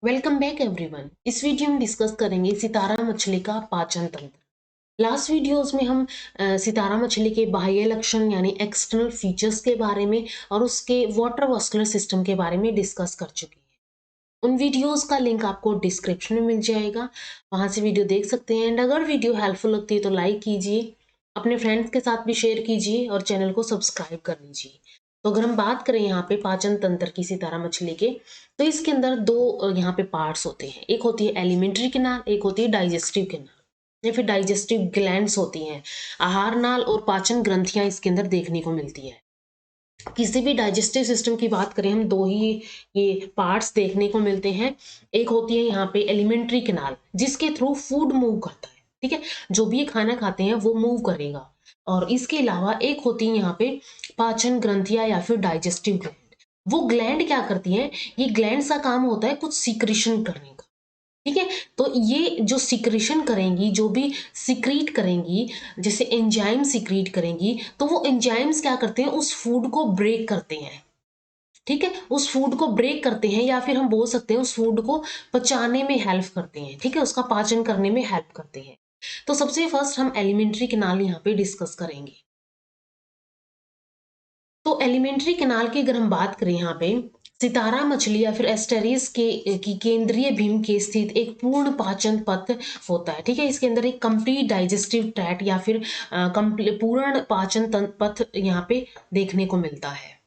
Welcome back everyone. इस video में discuss करेंगे सितारा मछली का पाचन तंत्र। लास्ट वीडियोस में हम सितारा मछली के बाह्य लक्षण यानी एक्सटर्नल फीचर्स के बारे में और उसके वाटर वास्कुलर सिस्टम के बारे में डिस्कस कर चुके हैं। उन वीडियोस का लिंक आपको डिस्क्रिप्शन में मिल जाएगा, वहां से वीडियो देख सकते हैं। एंड अगर वीडियो हेल्पफुल लगती है तो लाइक कीजिए, अपने फ्रेंड्स के साथ भी शेयर कीजिए और चैनल को सब्सक्राइब कर लीजिए। तो अगर हम बात करें यहाँ पे पाचन तंत्र की सितारा मछली के, तो इसके अंदर दो यहाँ पे पार्ट्स होते हैं। एक होती है एलिमेंट्री कैनाल, एक होती है डाइजेस्टिव कैनाल या फिर डाइजेस्टिव ग्लैंड्स होती हैं। आहार नाल और पाचन ग्रंथियां इसके अंदर देखने को मिलती है। किसी भी डाइजेस्टिव सिस्टम की बात करें हम, दो ही ये पार्ट्स देखने को मिलते हैं। एक होती है यहाँ पे एलिमेंट्री कैनाल, जिसके थ्रू फूड मूव करता है। ठीक है, जो भी ये खाना खाते हैं वो मूव करेगा। और इसके अलावा एक होती है यहाँ पे पाचन ग्रंथियां या फिर डाइजेस्टिव ग्लैंड। वो ग्लैंड क्या करती हैं, ये ग्लैंड का काम होता है कुछ सीक्रेशन करने का। ठीक है, तो ये जो सिक्रेशन करेंगी, जो भी सिक्रीट करेंगी, जैसे एंजाइम सिक्रीट करेंगी, तो वो एंजाइम्स क्या करते हैं, उस फूड को ब्रेक करते हैं। ठीक है, उस फूड को ब्रेक करते हैं या फिर हम बोल सकते हैं उस फूड को पचाने में हेल्प करते हैं। ठीक है, उसका पाचन करने में हेल्प करते हैं। तो सबसे फर्स्ट हम एलिमेंट्री कैनाल यहाँ पे डिस्कस करेंगे। तो एलिमेंट्री कैनाल की अगर हम बात करें, यहाँ पे सितारा मछली या फिर एस्टेरिस के की केंद्रीय भीम के स्थित एक पूर्ण पाचन पथ होता है। ठीक है, इसके अंदर एक कंप्लीट डाइजेस्टिव ट्रैक्ट या फिर पूर्ण पाचन पथ यहाँ पे देखने को मिलता है।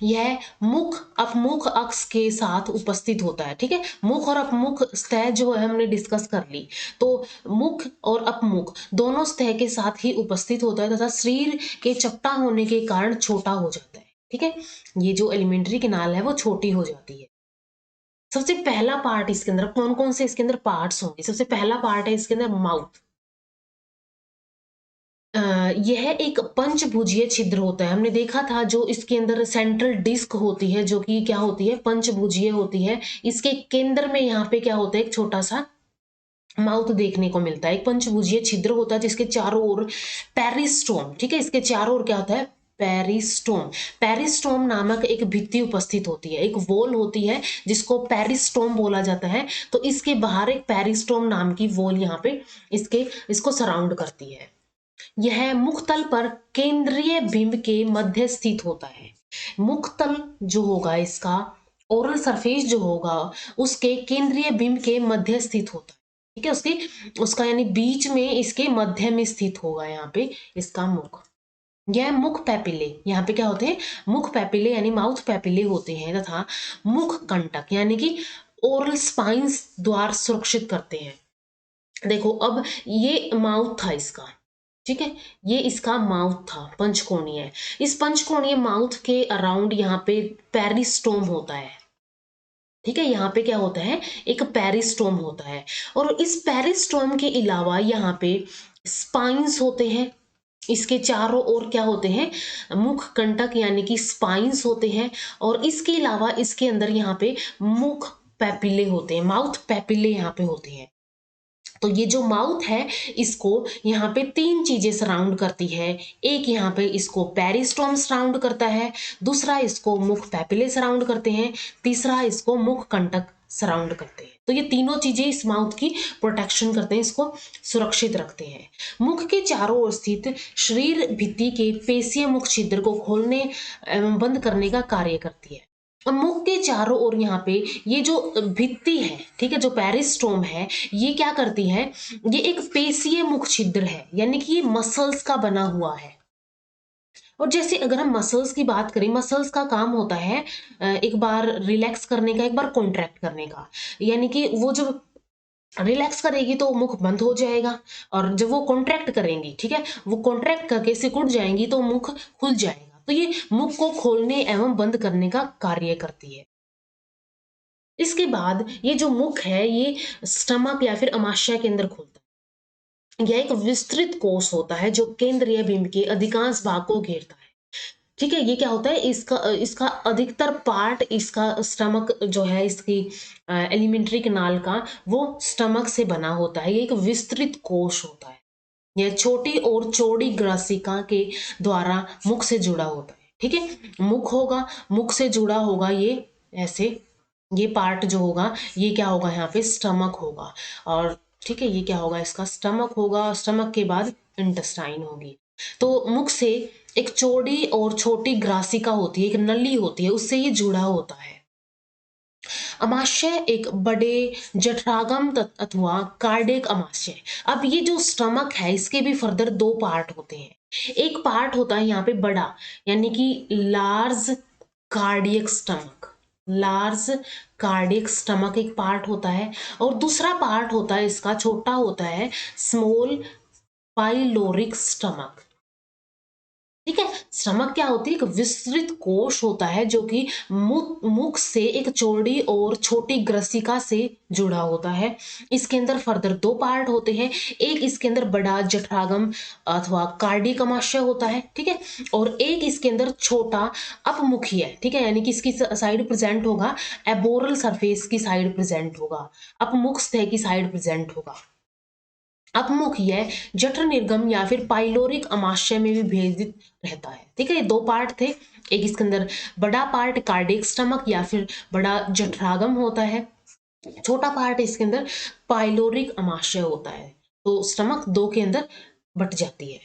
यह मुख अपमुख अक्ष के साथ उपस्थित होता है। ठीक है, मुख और अपमुख सतह जो है हमने डिस्कस कर ली। तो मुख और अपमुख दोनों सतह के साथ ही उपस्थित होता है तथा शरीर के चपटा होने के कारण छोटा हो जाता है। ठीक है, ये जो एलिमेंट्री कैनाल है वो छोटी हो जाती है। सबसे पहला पार्ट इसके अंदर कौन कौन से इसके अंदर पार्ट्स होंगे। सबसे पहला पार्ट है इसके अंदर माउथ। यह एक पंचभुजीय छिद्र होता है। हमने देखा था जो इसके अंदर सेंट्रल डिस्क होती है, जो कि क्या होती है, पंचभुजीय होती है। इसके केंद्र में यहाँ पे क्या होता है, एक छोटा सा माउथ देखने को मिलता है। एक पंचभुजीय छिद्र होता है जिसके चारों ओर पेरिस्टोम, ठीक है, इसके चारों ओर क्या होता है, पेरिस्टोम। पेरिस्टोम नामक एक भित्ति उपस्थित होती है, एक वॉल होती है जिसको पेरिस्टोम बोला जाता है। तो इसके बाहर एक पेरिस्टोम नाम की वॉल यहाँ पे इसको सराउंड करती है। यह मुखतल पर केंद्रीय बिंब के मध्य स्थित होता है। मुखतल जो होगा इसका, ओरल सरफेस जो होगा, उसके केंद्रीय बिंब के मध्य स्थित होता है। ठीक है, उसका यानी बीच में इसके मध्य में स्थित होगा यहाँ पे इसका मुख। यह मुख पैपिले, यहाँ पे क्या होते हैं, मुख पैपिले यानी माउथ पैपिले होते हैं तथा मुख कंटक यानी कि ओरल स्पाइंस द्वार सुरक्षित करते हैं। देखो, अब ये माउथ था इसका। ठीक है, ये इसका माउथ था, पंचकोणीय। इस पंचकोणीय माउथ के अराउंड यहाँ पे पेरिस्टोम होता है। ठीक है, यहाँ पे क्या होता है, एक पेरिस्टोम होता है। और इस पेरिस्टोम के अलावा यहाँ पे स्पाइंस होते हैं। इसके चारों ओर क्या होते हैं, मुख कंटक यानी कि स्पाइंस होते हैं। और इसके अलावा इसके अंदर यहाँ पे मुख पैपिले होते हैं, माउथ पैपिले यहाँ पे होते हैं। तो ये जो माउथ है, इसको यहाँ पे तीन चीजें सराउंड करती है। एक यहाँ पे इसको पेरिस्टोम सराउंड करता है, दूसरा इसको मुख पैपिले सराउंड करते हैं, तीसरा इसको मुख कंटक सराउंड करते हैं। तो ये तीनों चीजें इस माउथ की प्रोटेक्शन करते हैं, इसको सुरक्षित रखते हैं। मुख के चारों ओर स्थित शरीर भित्ति के पेशीय मुख छिद्र को खोलने एवं बंद करने का कार्य करती है। और मुख के चारों ओर यहाँ पे ये जो भित्ति है, ठीक है, जो पेरिस्टोम है, ये क्या करती है, ये एक पेशीय मुख छिद्र है, यानी कि ये मसल्स का बना हुआ है। और जैसे अगर हम मसल्स की बात करें, मसल्स का काम होता है एक बार रिलैक्स करने का, एक बार कॉन्ट्रैक्ट करने का। यानी कि वो जब रिलैक्स करेगी तो मुख बंद हो जाएगा, और जब वो कॉन्ट्रैक्ट करेंगी, ठीक है, वो कॉन्ट्रैक्ट करके सिकुड़ जाएंगी तो मुख खुल जाएगा। तो ये मुख को खोलने एवं बंद करने का कार्य करती है। इसके बाद ये जो मुख है, ये स्टमक या फिर अमाशय के अंदर खुलता है। यह एक विस्तृत कोष होता है जो केंद्रीय बिंब के अधिकांश भाग को घेरता है। ठीक है, ये क्या होता है, इसका इसका अधिकतर पार्ट, इसका स्टमक जो है, इसकी एलिमेंट्री कैनाल का, वो स्टमक से बना होता है। ये एक विस्तृत कोष होता है। यह छोटी और चौड़ी ग्रासिका के द्वारा मुख से जुड़ा होता है। ठीक है, मुख होगा, मुख से जुड़ा होगा ये ऐसे ये पार्ट जो होगा ये क्या होगा, यहाँ पे स्टमक होगा। और ठीक है, ये क्या होगा, इसका स्टमक होगा। स्टमक के बाद इंटेस्टाइन होगी। तो मुख से एक चौड़ी और छोटी ग्रासिका होती है, एक नली होती है, उससे ये जुड़ा होता है। अमाशय एक बड़े जठरागम अथवा कार्डियक अमाशय। अब ये जो स्टमक है इसके भी फर्दर दो पार्ट होते हैं। एक पार्ट होता है यहाँ पे बड़ा, यानी कि large cardiac stomach. Large cardiac stomach एक पार्ट होता है, और दूसरा पार्ट होता है इसका छोटा होता है, स्मॉल पाइलोरिक स्टमक। ठीक है, स्टमक क्या होती है, एक विस्तृत कोश होता है जो कि मुख से एक चौड़ी और छोटी ग्रसिका से जुड़ा होता है। इसके अंदर फर्दर दो पार्ट होते हैं। एक इसके अंदर बड़ा जठरागम अथवा कार्डियक अमाशय होता है, ठीक है, और एक इसके अंदर छोटा अपमुखीय, ठीक है, यानी कि इसकी साइड प्रेजेंट होगा, एबोरल सरफेस की साइड प्रेजेंट होगा, अपमुख सतह की साइड प्रेजेंट होगा। अपमुख यह जठर निर्गम या फिर पाइलोरिक अमाशय में भी भेदित रहता है। ठीक है, ये दो पार्ट थे। एक इसके अंदर बड़ा पार्ट कार्डियक स्टमक या फिर बड़ा जठरागम होता है, छोटा पार्ट इसके अंदर पाइलोरिक अमाशय होता है। तो स्टमक दो के अंदर बट जाती है।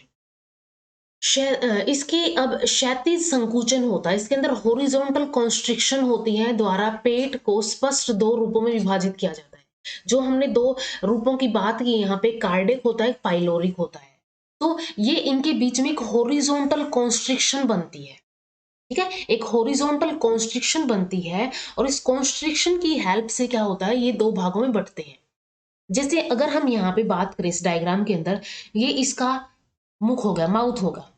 इसकी अब क्षैतिज संकुचन होता है, इसके अंदर हॉरिजॉन्टल कॉन्स्ट्रिक्शन होती है, द्वारा पेट को स्पष्ट दो रूपों में विभाजित किया जाता है। जो हमने दो रूपों की बात की, यहाँ पे कार्डिक होता है, पाइलोरिक होता है। तो ये इनके बीच में एक हॉरिजॉन्टल कॉन्स्ट्रिक्शन बनती है। ठीक है, एक हॉरिजॉन्टल कॉन्स्ट्रिक्शन बनती है, और इस कॉन्स्ट्रिक्शन की हेल्प से क्या होता है, ये दो भागों में बंटते हैं। जैसे अगर हम यहाँ पे बात करें इस डायग्राम के अंदर, ये इसका मुख हो गया, माउथ होगा।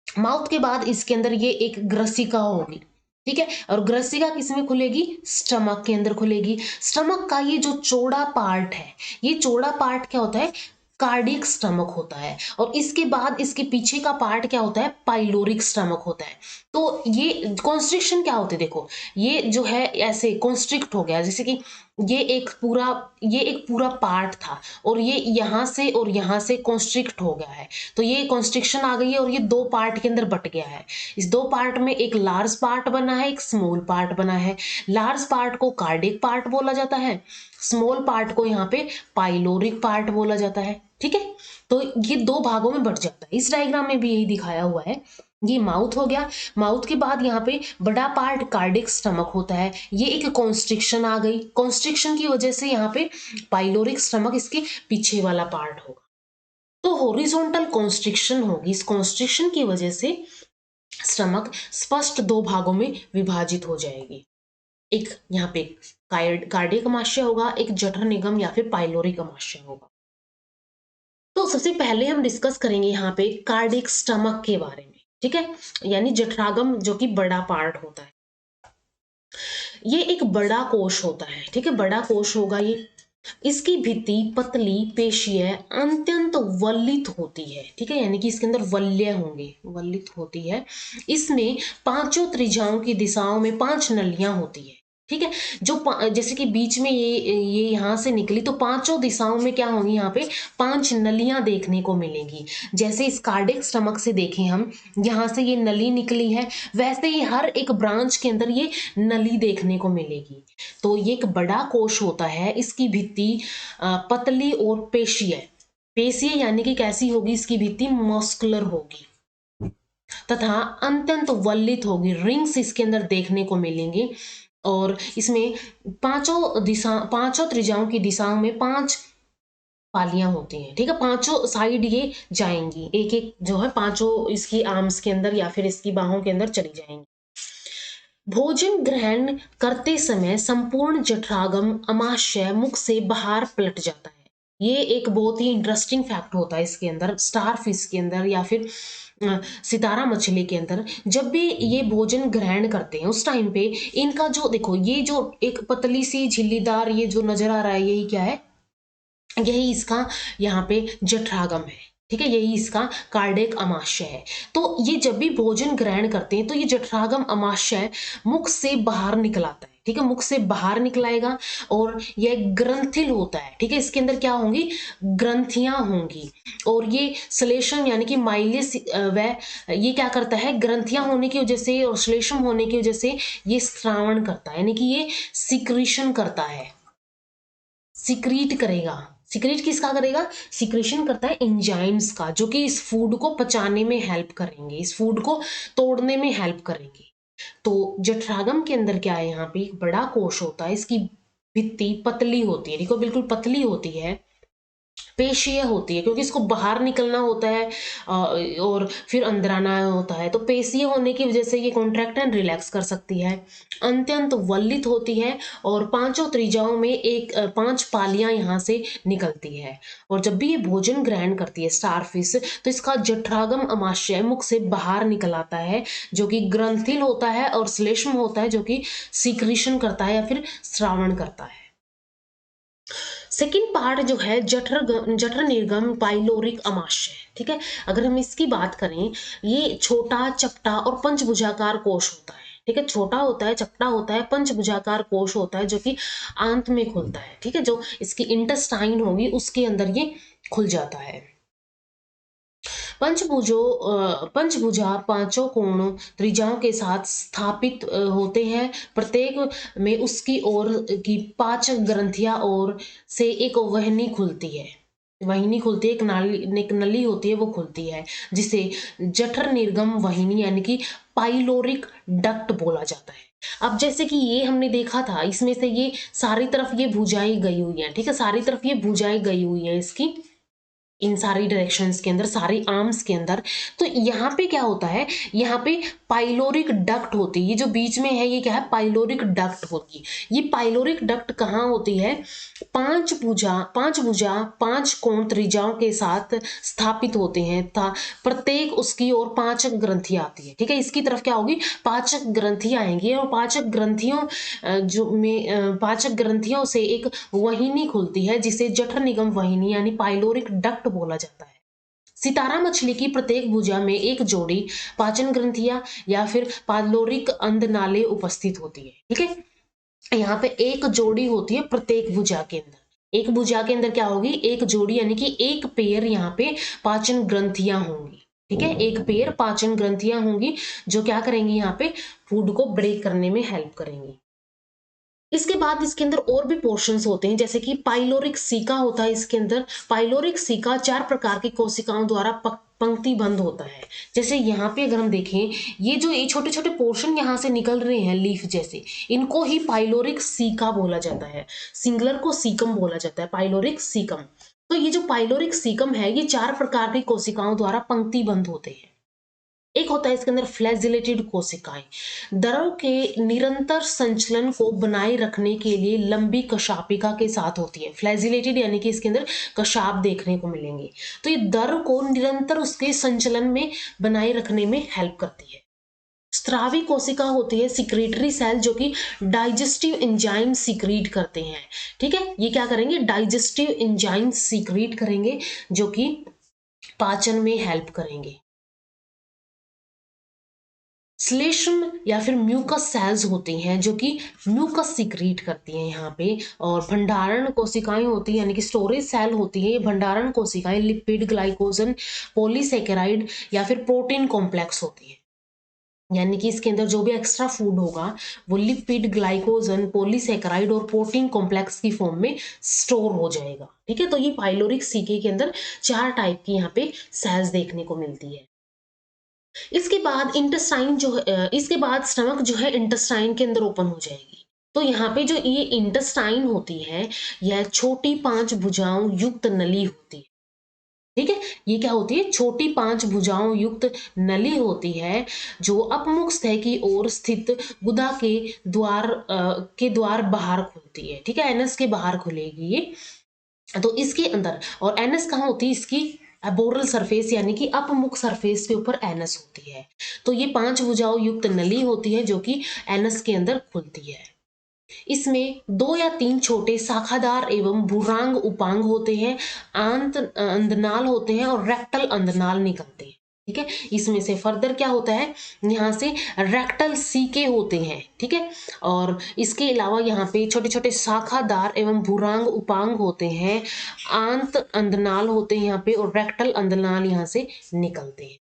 माउथ के बाद इसके अंदर ये एक ग्रसिका होगी, ठीक है, और ग्रसिका किसमें खुलेगी, स्टमक के अंदर खुलेगी। स्टमक का ये जो चौड़ा पार्ट है, ये चौड़ा पार्ट क्या होता है, कार्डियक स्टमक होता है, और इसके बाद इसके पीछे का पार्ट क्या होता है, पाइलोरिक स्टमक होता है। तो ये कॉन्स्ट्रिक्शन क्या होते है, देखो ये जो है ऐसे कॉन्स्ट्रिक्ट हो गया, जैसे कि ये एक पूरा पार्ट था, और ये यहाँ से और यहाँ से कॉन्स्ट्रिक्ट हो गया है। तो ये कॉन्स्ट्रिक्शन आ गई है, और ये दो पार्ट के अंदर बट गया है। इस दो पार्ट में एक लार्ज पार्ट बना है, एक स्मॉल पार्ट बना है। लार्ज पार्ट को कार्डियक पार्ट बोला जाता है, स्मॉल पार्ट को यहाँ पे पाइलोरिक पार्ट बोला जाता है। ठीक है, तो ये दो भागों में बट जाता है। इस डायग्राम में भी यही दिखाया हुआ है। ये माउथ हो गया, माउथ के बाद यहाँ पे बड़ा पार्ट कार्डियक स्टमक होता है, ये एक कॉन्स्ट्रिक्शन आ गई। कॉन्स्ट्रिक्शन की वजह से यहाँ पे पाइलोरिक स्टमक इसके पीछे वाला पार्ट होगा। तो हॉरिजॉन्टल कॉन्स्ट्रिक्शन होगी, इस कॉन्स्ट्रिक्शन की वजह से स्टमक स्पष्ट दो भागों में विभाजित हो जाएगी। एक यहाँ पे कार्डियक अमाशय होगा, एक जठर निगम या फिर पाइलोरिक अमाशय होगा। तो सबसे पहले हम डिस्कस करेंगे यहाँ पे कार्डियक स्टमक के बारे में। ठीक है, यानी जठरागम जो कि बड़ा पार्ट होता है। ये एक बड़ा कोश होता है, ठीक है, बड़ा कोश होगा ये। इसकी भित्ति पतली पेशीय अत्यंत वल्लित होती है, ठीक है, यानी कि इसके अंदर वल्य होंगे, वल्लित होती है। इसमें पांचों त्रिज्याओं की दिशाओं में 5 नलियां होती है। ठीक है, जो जैसे कि बीच में ये यहाँ से निकली, तो पांचों दिशाओं में क्या होंगी, यहाँ पे 5 नलियां देखने को मिलेंगी। जैसे इस कार्डियक स्टमक से देखें हम, यहाँ से ये नली निकली है, वैसे ही हर एक ब्रांच के अंदर ये नली देखने को मिलेगी। तो ये एक बड़ा कोश होता है, इसकी भित्ति पतली और पेशीय यानी कि कैसी होगी, इसकी भित्ति मस्कुलर होगी तथा अत्यंत वल्लित होगी। रिंग्स इसके अंदर देखने को मिलेंगे, और इसमें पांचों त्रिज्याओं की दिशाओं में 5 पालियां होती हैं। ठीक है, पांचों साइड ये जाएंगी, एक एक जो है पांचों इसकी आर्म्स के अंदर या फिर इसकी बाहों के अंदर चली जाएंगी। भोजन ग्रहण करते समय संपूर्ण जठरागम अमाशय मुख से बाहर पलट जाता है। ये एक बहुत ही इंटरेस्टिंग फैक्ट होता है इसके अंदर, स्टार फिश के अंदर या फिर सितारा मछली के अंदर। जब भी ये भोजन ग्रहण करते हैं उस टाइम पे इनका जो देखो, ये जो एक पतली सी झिल्लीदार ये जो नजर आ रहा है, यही क्या है, यही इसका यहाँ पे जठरागम है। ठीक है, यही इसका कार्डियक अमाशय है। तो ये जब भी भोजन ग्रहण करते हैं तो ये जठरागम अमाशय मुख से बाहर निकल आता है। ठीक है, मुख से बाहर निकलाएगा और यह ग्रंथिल होता है। ठीक है, इसके अंदर क्या होंगी, ग्रंथियां होंगी और ये श्लेष्म यानी कि माइलिस वह ये क्या करता है, ग्रंथियां होने की वजह से और श्लेष्म होने की वजह से ये श्रावण करता है, यानी कि ये सिक्रीशन करता है, सिक्रीट करेगा। सिक्रीट किसका करेगा, सिक्रीशन करता है एंजाइम्स का, जो कि इस फूड को पचाने में हेल्प करेंगे, इस फूड को तोड़ने में हेल्प करेंगे। तो जठरागम के अंदर क्या है, यहाँ पे एक बड़ा कोश होता है, इसकी भित्ति पतली होती है, देखो बिल्कुल पतली होती है, पेशीय होती है क्योंकि इसको बाहर निकलना होता है और फिर अंदर आना होता है, तो पेशीय होने की वजह से ये कॉन्ट्रैक्ट एंड रिलैक्स कर सकती है। अत्यंत वल्लित होती है और पांचों त्रिज्याओं में एक 5 पालियां यहाँ से निकलती है। और जब भी ये भोजन ग्रहण करती है स्टारफिश, तो इसका जठरागम अमाशय मुख से बाहर निकल आता है, जो कि ग्रंथिल होता है और श्लेष्म होता है, जो कि सिक्रीशन करता है या फिर श्रावण करता है। सेकेंड पार्ट जो है जठर निर्गम पाइलोरिक अमाशय। ठीक है, अगर हम इसकी बात करें, ये छोटा, चपटा और पंचभुजाकार कोश होता है। ठीक है, छोटा होता है, चपटा होता है, पंचभुजाकार कोश होता है, जो कि आंत में खुलता है। ठीक है, जो इसकी इंटेस्टाइन होगी उसके अंदर ये खुल जाता है। पंचभुजा पांचों कोण त्रिज्याओं के साथ स्थापित होते हैं। प्रत्येक में उसकी ओर की 5 ग्रंथियां और से एक वहनी खुलती है, एक नली होती है, वो खुलती है, जिसे जठर निर्गम वहिनी यानी कि पाइलोरिक डक्ट बोला जाता है। अब जैसे कि ये हमने देखा था, इसमें से ये सारी तरफ ये भुजाएं गई हुई हैं। ठीक है, सारी तरफ ये भुजाएं गई हुई हैं इसकी, इन सारी डायरेक्शंस के अंदर, सारी आर्म्स के अंदर। तो यहाँ पे क्या होता है, यहाँ पे पाइलोरिक डक्ट होती है, ये जो बीच में है ये क्या है, पाइलोरिक डक्ट होगी। ये पाइलोरिक डक्ट कहाँ होती है, 5 भुजा 5 कोण त्रिज्याओं के साथ स्थापित होते हैं, प्रत्येक उसकी ओर 5 ग्रंथियां आती है। ठीक है, इसकी तरफ क्या होगी, 5 ग्रंथियां आएंगी और 5 ग्रंथियों जो में 5 ग्रंथियों से एक वहिनी खुलती है, जिसे जठर निगम वहिनी यानी पाइलोरिक डक्ट बोला जाता है। सितारा मछली की प्रत्येक भुजा में एक जोड़ी पाचन ग्रंथियां या फिर पाइलोरिक अंधनाले उपस्थित होती है। ठीक है, यहाँ पे एक जोड़ी होती है प्रत्येक भुजा के अंदर। एक भुजा के अंदर क्या होगी, एक जोड़ी यानी कि एक पेयर यहाँ पे पाचन ग्रंथियां होंगी। ठीक है, एक पेयर पाचन ग्रंथियां होंगी जो क्या करेंगी, यहाँ पे फूड को ब्रेक करने में हेल्प करेंगी। इसके बाद इसके अंदर और भी पोर्शंस होते हैं, जैसे कि पाइलोरिक सीका होता है। इसके अंदर पाइलोरिक सीका 4 प्रकार की कोशिकाओं द्वारा पंक्तिबंध होता है। जैसे यहाँ पे अगर हम देखें, ये जो ये छोटे छोटे पोर्शन यहाँ से निकल रहे हैं लीफ जैसे, इनको ही पाइलोरिक सीका बोला जाता है। सिंगुलर को सीकम बोला जाता है, पाइलोरिक सीकम। तो ये जो पाइलोरिक सीकम है, ये 4 प्रकार की कोशिकाओं द्वारा पंक्तिबंध होते हैं। एक होता है इसके अंदर फ्लैजिलेटेड कोशिकाएं, द्रव के निरंतर संचलन को बनाए रखने के लिए लंबी कशापिका के साथ होती है। फ्लैजिलेटेड यानी कि इसके अंदर कशाप देखने को मिलेंगे, तो ये द्रव को निरंतर उसके संचलन में बनाए रखने में हेल्प करती है। स्त्रावी कोशिका होती है, सिक्रेटरी सेल, जो कि डाइजेस्टिव एंजाइम सिक्रीट करते हैं। ठीक है, ये क्या करेंगे, डाइजेस्टिव एंजाइम सिक्रीट करेंगे, जो कि पाचन में हेल्प करेंगे। श्लेष्म या फिर म्यूकस सेल्स होती हैं, जो कि म्यूकस सिक्रीट करती हैं यहाँ पे। और भंडारण कोशिकाएं होती हैं, यानी कि स्टोरेज सेल होती है। ये भंडारण कोशिकाएं लिपिड, ग्लाइकोजन, पॉलीसेकेराइड या फिर प्रोटीन कॉम्प्लेक्स होती है, यानी कि इसके अंदर जो भी एक्स्ट्रा फूड होगा वो लिपिड, ग्लाइकोजन, पॉलीसेकेराइड और प्रोटीन कॉम्प्लेक्स की फॉर्म में स्टोर हो जाएगा। ठीक है, तो ये पाइलोरिक सीके के अंदर 4 टाइप की यहाँ पे सेल्स देखने को मिलती है। इसके बाद इंटेस्टाइन जो है, इसके बाद स्टमक जो है इंटेस्टाइन के अंदर ओपन हो जाएगी। तो यहाँ पे जो ये इंटेस्टाइन होती है, यह छोटी 5 भुजाओं युक्त नली होती है। ठीक है, ये क्या होती है, छोटी 5 भुजाओं युक्त नली होती है, जो अपमुख सतह की ओर स्थित गुदा के द्वार बाहर खुलती है। ठीक है, एनस के बाहर खुलेगी ये। तो इसके अंदर, और एनस कहाँ होती है, इसकी बोरल सरफेस यानी कि अपमुख सरफेस के ऊपर एनस होती है। तो ये 5 भुजाओं युक्त नली होती है, जो कि एनस के अंदर खुलती है। इसमें 2 या 3 छोटे शाखादार एवं भूरांग उपांग होते हैं, आंत अंधनाल होते हैं और रेक्टल अंधनाल निकलते हैं। ठीक है। इसमें से फर्दर क्या होता है, यहाँ से रेक्टल सीके होते हैं, ठीक है। और इसके अलावा यहाँ पे छोटे छोटे शाखादार एवं भूरांग उपांग होते हैं, आंत अंधनाल होते हैं यहाँ पे, और रेक्टल अंधनाल यहाँ से निकलते हैं।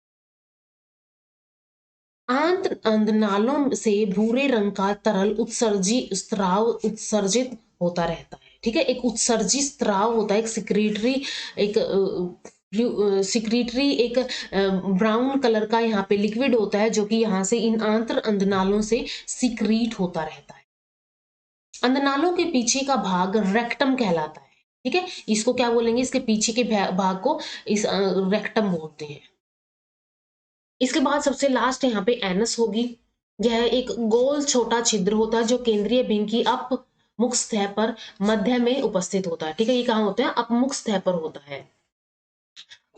आंत अंधनालों से भूरे रंग का तरल उत्सर्जी स्राव उत्सर्जित होता रहता है, ठीक है। एक उत्सर्जित स्राव होता है, एक एक सिक्रीटरी एक ब्राउन कलर का यहाँ पे लिक्विड होता है, जो कि यहाँ से इन आंत्र अंधनालों से सिक्रीट होता रहता है। अंधनालों के पीछे का भाग रेक्टम कहलाता है, ठीक है। इसको क्या बोलेंगे, इसके पीछे के भाग को इस रेक्टम बोलते हैं। इसके बाद सबसे लास्ट यहाँ पे एनस होगी। यह एक गोल छोटा छिद्र होता है जो केंद्रीय भिंग की अपमुख सतह पर मध्य में उपस्थित होता है, ठीक है। ये कहाँ होता है, अपमुख सतह पर होता है।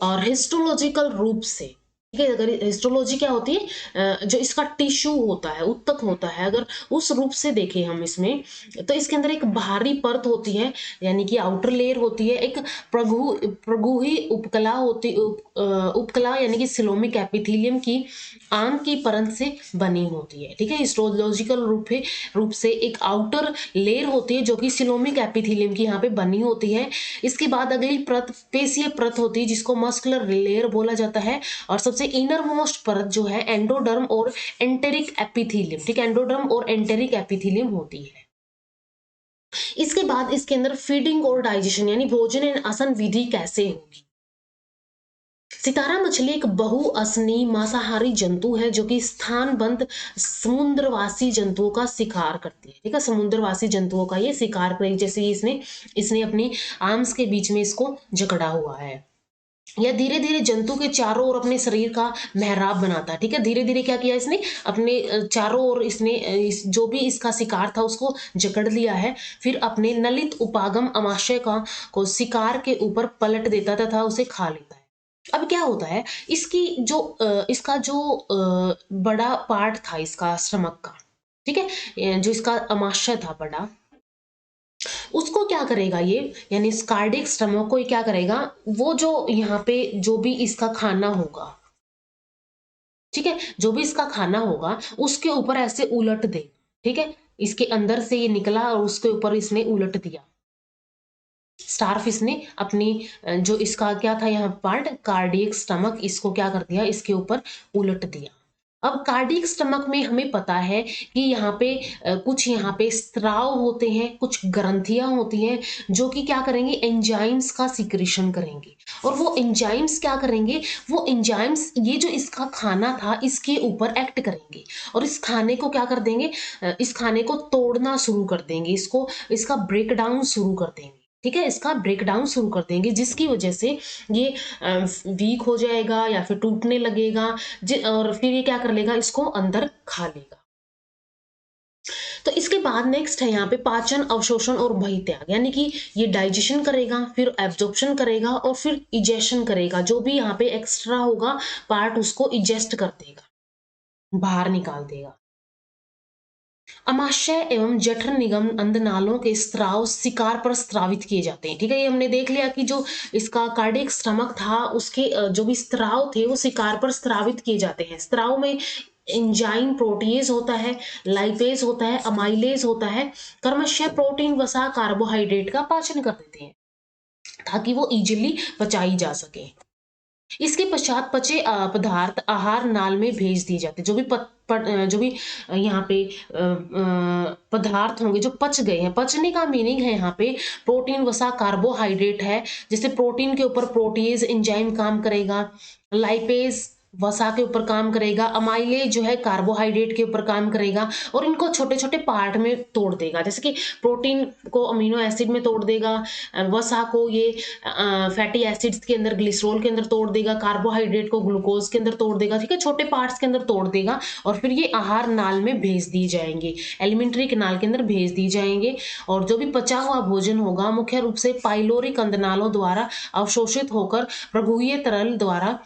और हिस्टोलॉजिकल रूप से, ठीक है, अगर हिस्टोलॉजी क्या होती है, जो इसका टिश्यू होता है, उत्तक होता है, अगर उस रूप से देखें हम इसमें, तो इसके अंदर एक बाहरी परत होती है, यानी कि आउटर लेयर होती है, एक प्रगुही उपकला होती, उपकला यानी कि सिलोमिक एपिथेलियम की आम की परत से बनी होती है, ठीक है। हिस्टोलॉजिकल रूप से एक आउटर लेयर होती है जो कि सिलोमिक एपिथेलियम की यहाँ पे बनी होती है। इसके बाद अगली परत पेशीय परत होती है जिसको मस्कुलर लेयर बोला जाता है। और सबसे इनर मोस्ट परत जो है एंडोडर्म और एंटेरिक एपिथेलियम, ठीक है, एंडोडर्म और एंटेरिक एपिथेलियम होती है। इसके बाद इसके अंदर फीडिंग और डाइजेशन यानी भोजन एवं आसन विधि कैसे होगी। सितारा मछली एक बहुअसनी मांसाहारी जंतु है जो कि स्थानबद्ध समुद्रवासी जंतुओं का शिकार करती है, ठीक है। समुद्रवासी जंतुओं का ये शिकार करेगी, जैसे इसने अपनी आर्म्स के बीच में इसको जकड़ा हुआ है। यह धीरे धीरे जंतु के चारों ओर अपने शरीर का मेहराब बनाता है, ठीक है। धीरे धीरे क्या किया इसने, अपने चारों ओर इसने जो भी इसका शिकार था उसको जकड़ लिया है, फिर अपने नलित उपागम अमाशय को शिकार के ऊपर पलट देता तथा उसे खा लेता है। अब क्या होता है, इसका जो बड़ा पार्ट था इसका स्टमक का, ठीक है, जो इसका अमाशय था बड़ा, उसको क्या करेगा ये, यानी कार्डियक स्टमक को क्या करेगा, वो जो यहाँ पे जो भी इसका खाना होगा, ठीक है, जो भी इसका खाना होगा उसके ऊपर ऐसे उलट दे, ठीक है। इसके अंदर से ये निकला और उसके ऊपर इसने उलट दिया। स्टारफिश ने अपनी जो इसका क्या था यहाँ पार्ट कार्डियक स्टमक, इसको क्या कर दिया, इसके ऊपर उलट दिया। अब कार्डियक स्टमक में हमें पता है कि यहाँ पे कुछ यहाँ पे स्त्राव होते हैं, कुछ ग्रंथियां होती हैं जो कि क्या करेंगे, एंजाइम्स का सिक्रेशन करेंगे। और वो एंजाइम्स क्या करेंगे, वो एंजाइम्स ये जो इसका खाना था इसके ऊपर एक्ट करेंगे और इस खाने को क्या कर देंगे, इस खाने को तोड़ना शुरू कर देंगे, इसका ब्रेक डाउन शुरू कर देंगे, ठीक है। इसका ब्रेक डाउन शुरू कर देंगे जिसकी वजह से ये वीक हो जाएगा या फिर टूटने लगेगा, और फिर ये क्या कर लेगा, इसको अंदर खा लेगा। तो इसके बाद नेक्स्ट है यहाँ पे पाचन, अवशोषण और बहित्याग, यानी कि ये डाइजेशन करेगा, फिर एब्जॉर्प्शन करेगा और फिर इजेशन करेगा। जो भी यहाँ पे एक्स्ट्रा होगा पार्ट उसको इजेस्ट कर देगा, बाहर निकाल देगा। अमाशय एवं जठर निगम अंधनालों के स्त्राव शिकार पर स्त्रावित किए जाते हैं, ठीक है। ये हमने देख लिया कि जो इसका कार्डियक स्टमक था उसके जो भी स्त्राव थे वो शिकार पर स्त्रावित किए जाते हैं। स्त्राव में एंजाइम प्रोटीज होता है, लाइपेज होता है, अमाइलेज होता है, क्रमशः प्रोटीन वसा कार्बोहाइड्रेट का पाचन कर देते हैं ताकि वो इजिली पचाई जा सके। इसके पश्चात पचे पदार्थ आहार नाल में भेज दिए जाते, जो भी यहाँ पे पदार्थ होंगे जो पच गए हैं, पचने का मीनिंग है यहाँ पे प्रोटीन वसा कार्बोहाइड्रेट है, जैसे प्रोटीन के ऊपर प्रोटीज एंजाइम काम करेगा, लाइपेज वसा के ऊपर काम करेगा, अमाइलेज जो है कार्बोहाइड्रेट के ऊपर काम करेगा और इनको छोटे छोटे पार्ट में तोड़ देगा, जैसे कि प्रोटीन को अमीनो एसिड में तोड़ देगा, वसा को ये फैटी एसिड्स के अंदर ग्लिसरॉल के अंदर तोड़ देगा, कार्बोहाइड्रेट को ग्लूकोज के अंदर तोड़ देगा, ठीक है, छोटे पार्ट्स के अंदर तोड़ देगा और फिर ये आहार नाल में भेज दिए जाएंगे, एलिमेंट्री कैनाल के अंदर भेज दिए जाएंगे। और जो भी पचा हुआ भोजन होगा मुख्य रूप से पाइलोरिक अंधनालों द्वारा अवशोषित होकर प्रगुहीय तरल द्वारा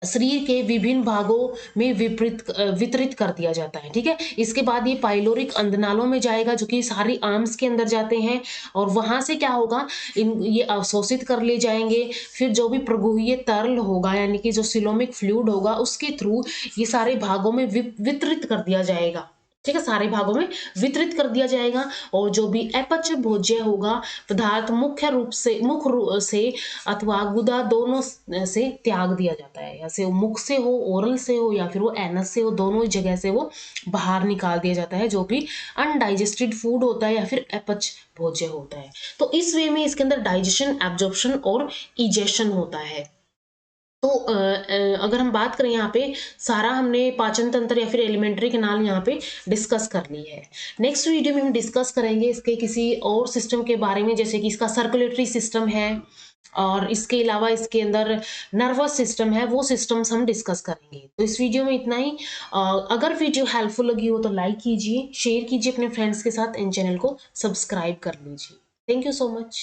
शरीर के विभिन्न भागों में वितरित कर दिया जाता है। ठीक है, इसके बाद ये पाइलोरिक अंधनालों में जाएगा जो कि सारी आर्म्स के अंदर जाते हैं और वहां से क्या होगा, ये अवशोषित कर ले जाएंगे। फिर जो भी प्रगुहीय तरल होगा यानी कि जो सिलोमिक फ्लूइड होगा उसके थ्रू ये सारे भागों में वितरित कर दिया जाएगा। ठीक है, सारे भागों में वितरित कर दिया जाएगा। और जो भी अपच भोज्य होगा पदार्थ मुख रूप से अथवा गुदा दोनों से त्याग दिया जाता है, या से वो मुख से हो, ओरल से हो, या फिर वो एनस से हो, दोनों ही जगह से वो बाहर निकाल दिया जाता है जो भी अनडाइजेस्टेड फूड होता है या फिर अपच भोज्य होता है। तो इस वे में इसके अंदर डाइजेशन, एब्जॉर्प्शन और इजेशन होता है। तो अगर हम बात करें यहाँ पे सारा हमने पाचन तंत्र या फिर एलिमेंट्री कैनाल यहाँ पे डिस्कस कर ली है। नेक्स्ट वीडियो में हम डिस्कस करेंगे इसके किसी और सिस्टम के बारे में, जैसे कि इसका सर्कुलेटरी सिस्टम है और इसके अलावा इसके अंदर नर्वस सिस्टम है, वो सिस्टम्स हम डिस्कस करेंगे। तो इस वीडियो में इतना ही। अगर वीडियो हेल्पफुल लगी हो तो लाइक कीजिए, शेयर कीजिए अपने फ्रेंड्स के साथ, इन चैनल को सब्सक्राइब कर लीजिए। Thank you so much.